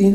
3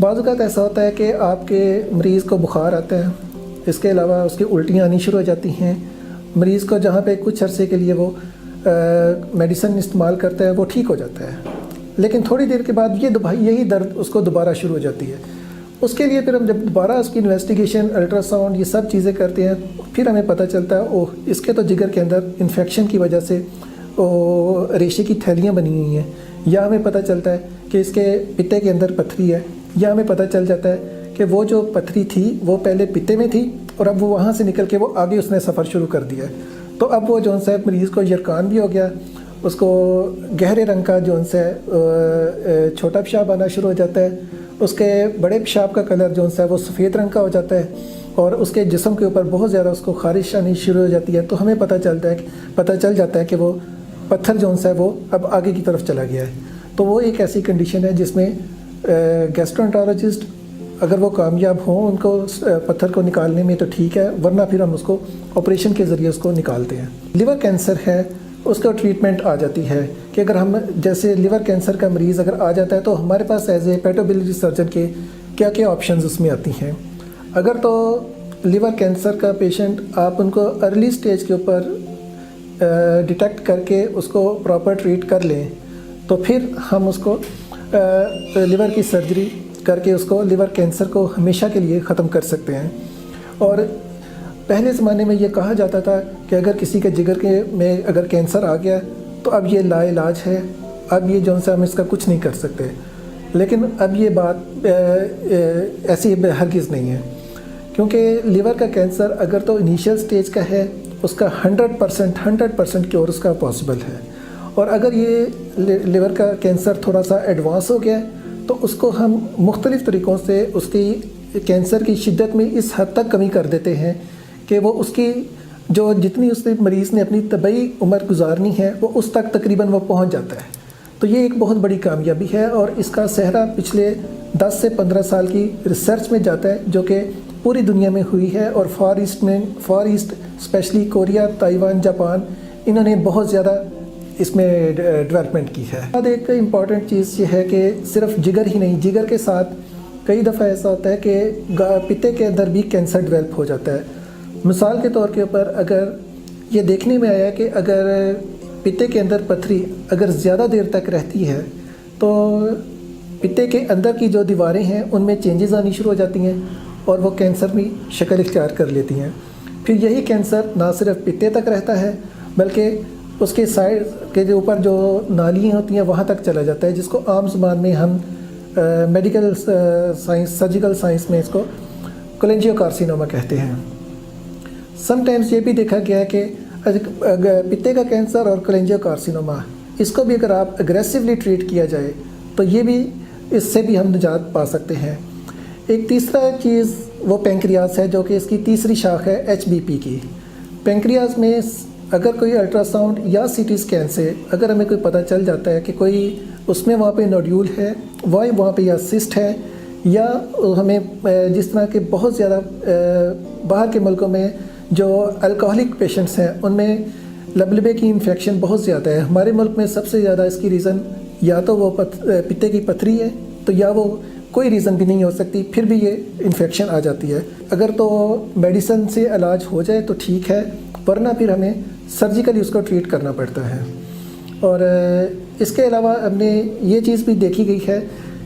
بعض اوقات ایسا ہوتا ہے کہ آپ کے مریض کو بخار آتا ہے، اس کے علاوہ اس کی الٹیاں آنی شروع ہو جاتی ہیں، مریض کو جہاں پہ کچھ عرصے کے لیے وہ میڈیسن استعمال کرتا ہے وہ ٹھیک ہو جاتا ہے، لیکن تھوڑی دیر کے بعد یہی درد اس کو دوبارہ شروع ہو جاتی ہے۔ اس کے لیے پھر ہم جب دوبارہ اس کی انویسٹیگیشن، الٹرا ساؤنڈ، یہ سب چیزیں کرتے ہیں، پھر ہمیں پتہ چلتا ہے اس کے تو جگر کے اندر انفیکشن کی وجہ سے ریشے کی تھیلیاں بنی ہوئی ہیں، یا ہمیں پتہ چلتا ہے کہ اس کے پتے کے اندر پتھری ہے، یا ہمیں پتہ چل جاتا ہے کہ وہ جو پتھری تھی وہ پہلے پتے میں تھی اور اب وہ وہاں سے نکل کے وہ آگے اس نے سفر شروع کر دیا ہے۔ تو اب وہ جون سا مریض کو یرکان بھی ہو گیا، اس کو گہرے رنگ کا جون سا چھوٹا پیشاب آنا شروع ہو جاتا ہے، اس کے بڑے پیشاب کا کلر جون سا وہ سفید رنگ کا ہو جاتا ہے، اور اس کے جسم کے اوپر بہت زیادہ اس کو خارش آنی شروع ہو جاتی ہے۔ تو ہمیں پتہ چل جاتا ہے کہ وہ پتھر جون سا ہے وہ اب آگے کی طرف چلا گیا ہے۔ تو وہ ایک ایسی کنڈیشن ہے جس میں گیسٹرونٹرولوجسٹ اگر وہ کامیاب ہوں ان کو پتھر کو نکالنے میں تو ٹھیک ہے، ورنہ پھر ہم اس کو آپریشن کے ذریعے اس کو نکالتے ہیں۔ لیور کینسر ہے، اس کا ٹریٹمنٹ آ جاتی ہے کہ اگر ہم جیسے لیور کینسر کا مریض اگر آ جاتا ہے تو ہمارے پاس ایز اے پیٹوبیلوجی سرجن کے کیا کیا آپشنز اس میں آتی ہیں۔ اگر تو لیور کینسر کا پیشنٹ آپ ان کو ارلی سٹیج کے اوپر ڈیٹیکٹ کر کے اس کو پراپر ٹریٹ کر لیں تو پھر ہم اس کو لیور کی سرجری کر کے اس کو لیور کینسر کو ہمیشہ کے لیے ختم کر سکتے ہیں۔ اور پہلے زمانے میں یہ کہا جاتا تھا کہ اگر کسی کے جگر میں اگر کینسر آ گیا تو اب یہ لا علاج ہے، اب یہ جون سا ہم اس کا کچھ نہیں کر سکتے، لیکن اب یہ بات ایسی ہرگز نہیں ہے، کیونکہ لیور کا کینسر اگر تو انیشیل سٹیج کا ہے اس کا 100% کیور اس کا پاسبل ہے، اور اگر یہ لیور کا کینسر تھوڑا سا ایڈوانس ہو گیا تو اس کو ہم مختلف طریقوں سے اس کی کینسر کی شدت میں اس حد تک کمی کر دیتے ہیں کہ وہ اس کی جو جتنی اس مریض نے اپنی طبعی عمر گزارنی ہے وہ اس تک تقریباً وہ پہنچ جاتا ہے۔ تو یہ ایک بہت بڑی کامیابی ہے، اور اس کا صحرا پچھلے 10 سے 15 سال کی ریسرچ میں جاتا ہے جو کہ پوری دنیا میں ہوئی ہے، اور far east especially Korea, Taiwan, Japan, انہوں نے بہت زیادہ اس میں ڈیولپمنٹ کی ہے۔ ایک امپورٹنٹ چیز یہ ہے کہ صرف جگر ہی نہیں، جگر کے ساتھ کئی دفعہ ایسا ہوتا ہے کہ پتے کے اندر بھی کینسر ڈیولپ ہو جاتا ہے۔ مثال کے طور کے اوپر اگر یہ دیکھنے میں آیا کہ اگر پتے کے اندر پتھری اگر زیادہ دیر تک رہتی ہے تو پتے کے اندر کی جو دیواریں ہیں ان میں چینجز آنی شروع ہو جاتی ہیں اور وہ کینسر بھی شکل اختیار کر لیتی ہیں۔ پھر یہی کینسر نہ صرف پتے تک رہتا ہے بلکہ اس کے سائڈ کے جو اوپر جو نالیاں ہوتی ہیں وہاں تک چلا جاتا ہے، جس کو عام زبان میں ہم میڈیکل سائنس، سرجیکل سائنس میں اس کو کولینجیو کارسینوما کہتے ہیں۔ سم ٹائمز یہ بھی دیکھا گیا ہے کہ پتے کا کینسر اور کولینجیو کارسینوما اس کو بھی اگر آپ اگریسولی ٹریٹ کیا جائے تو یہ بھی اس سے بھی ہم نجات پا سکتے ہیں۔ ایک تیسرا چیز وہ پینکریاس ہے جو کہ اس کی تیسری شاخ ہے HBP کی۔ پینکریاس میں اگر کوئی الٹرا ساؤنڈ یا CT اسکین سے اگر ہمیں کوئی پتہ چل جاتا ہے کہ کوئی اس میں وہاں پہ نوڈیول ہے، وہاں پہ یا سسٹ ہے، یا ہمیں جس طرح کے بہت زیادہ باہر کے ملکوں میں جو الکوہلک پیشنٹس ہیں ان میں لبلبے کی انفیکشن بہت زیادہ ہے۔ ہمارے ملک میں سب سے زیادہ اس کی ریزن یا تو وہ پتے کی پتھری ہے تو یا وہ کوئی ریزن بھی نہیں ہو سکتی، پھر بھی یہ انفیکشن آ جاتی ہے۔ اگر تو میڈیسن سے علاج ہو جائے تو ٹھیک ہے، ورنہ پھر ہمیں سرجیکلی اس کو ٹریٹ کرنا پڑتا ہے۔ اور اس کے علاوہ ہم نے یہ چیز بھی دیکھی گئی ہے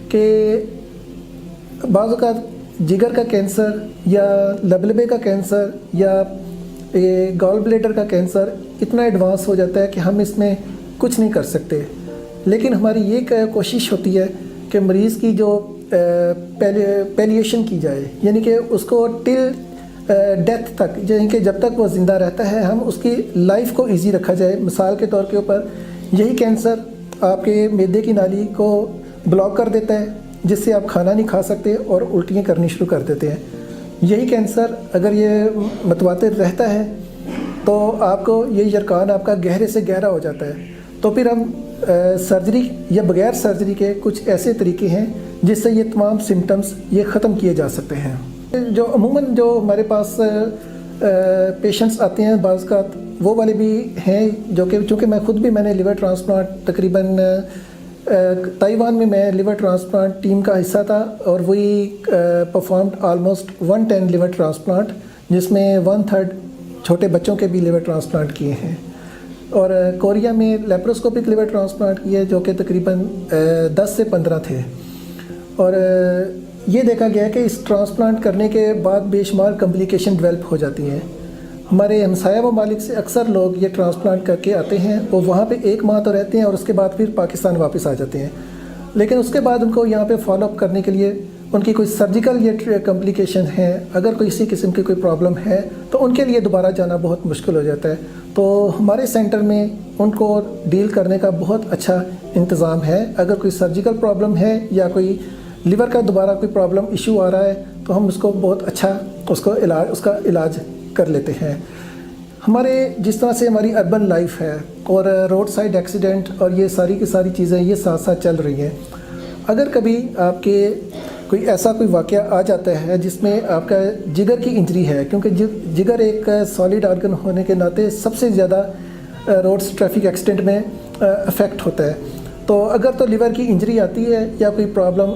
کہ بعض اوقات جگر کا کینسر یا لبلبے کا کینسر یا گال بلیڈر کا کینسر اتنا ایڈوانس ہو جاتا ہے کہ ہم اس میں کچھ نہیں کر سکتے، لیکن ہماری یہ کوشش ہوتی ہے کہ مریض کی جو پیلیشن کی جائے، یعنی کہ اس کو ٹل ڈیتھ تک، یعنی کہ جب تک وہ زندہ رہتا ہے ہم اس کی لائف کو ایزی رکھا جائے۔ مثال کے طور کے اوپر یہی کینسر آپ کے معدے کی نالی کو بلاک کر دیتا ہے جس سے آپ کھانا نہیں کھا سکتے اور الٹیاں کرنی شروع کر دیتے ہیں۔ یہی کینسر اگر یہ متواتر رہتا ہے تو آپ کو یہ یرکان آپ کا گہرے سے گہرا ہو جاتا ہے، تو پھر ہم سرجری یا بغیر سرجری کے کچھ ایسے طریقے ہیں جس سے یہ تمام سمٹمز یہ ختم کیے جا سکتے ہیں۔ جو عموماً جو ہمارے پاس پیشنٹس آتے ہیں بعض اوقات وہ والے بھی ہیں جو کہ چونکہ میں خود بھی میں نے لیور ٹرانسپلانٹ تقریباً تائیوان میں لیور ٹرانسپلانٹ ٹیم کا حصہ تھا اور وہی پرفارمڈ آلموسٹ 110 لیور ٹرانسپلانٹ، جس میں 1/3 چھوٹے بچوں کے بھی لیور ٹرانسپلانٹ کیے ہیں، اور کوریا میں لیپروسکوپک لیور ٹرانسپلانٹ کیے جو کہ تقریباً 10 سے 15 تھے، اور یہ دیکھا گیا کہ اس ٹرانسپلانٹ کرنے کے بعد بے شمار کمپلیکیشن ڈیولپ ہو جاتی ہیں۔ ہمارے ہمسایہ ممالک سے اکثر لوگ یہ ٹرانسپلانٹ کر کے آتے ہیں، وہ وہاں پہ 1 ماہ تو رہتے ہیں اور اس کے بعد پھر پاکستان واپس آ جاتے ہیں، لیکن اس کے بعد ان کو یہاں پہ فالو اپ کرنے کے لیے ان کی کوئی سرجیکل یا کمپلیکیشن ہے، اگر کوئی کسی قسم کی کوئی پرابلم ہے تو ان کے لیے دوبارہ جانا بہت مشکل ہو جاتا ہے۔ تو ہمارے سینٹر میں ان کو ڈیل کرنے کا بہت اچھا انتظام ہے۔ اگر کوئی سرجیکل پرابلم ہے یا کوئی لیور کا دوبارہ کوئی پرابلم ایشو آ رہا ہے تو ہم اس کو بہت اچھا اس کا علاج کر لیتے ہیں۔ ہمارے جس طرح سے ہماری اربن لائف ہے اور روڈ سائڈ ایکسیڈنٹ اور یہ ساری کی ساری چیزیں یہ ساتھ ساتھ چل رہی ہیں، اگر کبھی آپ کے کوئی ایسا کوئی واقعہ آ جاتا ہے جس میں آپ کا جگر کی انجری ہے، کیونکہ جگر ایک سالڈ آرگن ہونے کے ناطے سب سے زیادہ روڈز ٹریفک ایکسیڈنٹ میں افیکٹ ہوتا ہے، تو اگر تو لیور کی انجری آتی ہے یا کوئی پرابلم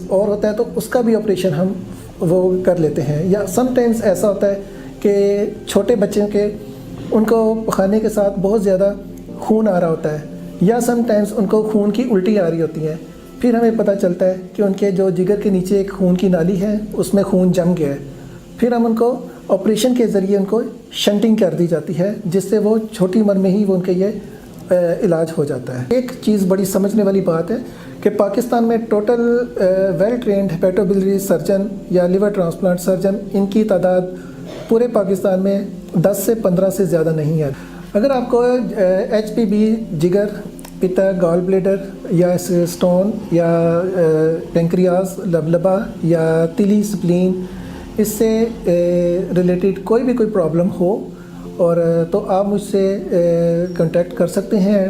اور ہوتا ہے تو اس کا بھی آپریشن ہم وہ کر لیتے ہیں۔ یا سم ٹائمز ایسا ہوتا ہے کہ چھوٹے بچوں کے ان کو پخانے کے ساتھ بہت زیادہ خون آ رہا ہوتا ہے، یا سم ٹائمز ان کو خون کی الٹی آ رہی ہوتی ہیں، پھر ہمیں پتہ چلتا ہے کہ ان کے جو جگر کے نیچے ایک خون کی نالی ہے اس میں خون جم گیا ہے، پھر ہم ان کو آپریشن کے ذریعے ان کو شنٹنگ کر دی جاتی ہے، جس سے وہ چھوٹی عمر میں ہی وہ ان کے یہ علاج ہو جاتا ہے۔ ایک چیز بڑی سمجھنے والی بات ہے کہ پاکستان میں ٹوٹل ویل ٹرینڈ ہیپیٹوبیلری سرجن یا لیور ٹرانسپلانٹ سرجن ان کی تعداد پورے پاکستان میں 10 سے 15 سے زیادہ نہیں ہے۔ اگر آپ کو HPB جگر، پتا، گال بلیڈر یا اسٹون یا پینکریاز، لبلبا یا تلی، سپلین، اس سے ریلیٹڈ کوئی بھی کوئی پرابلم ہو اور تو آپ مجھ سے کانٹیکٹ کر سکتے ہیں۔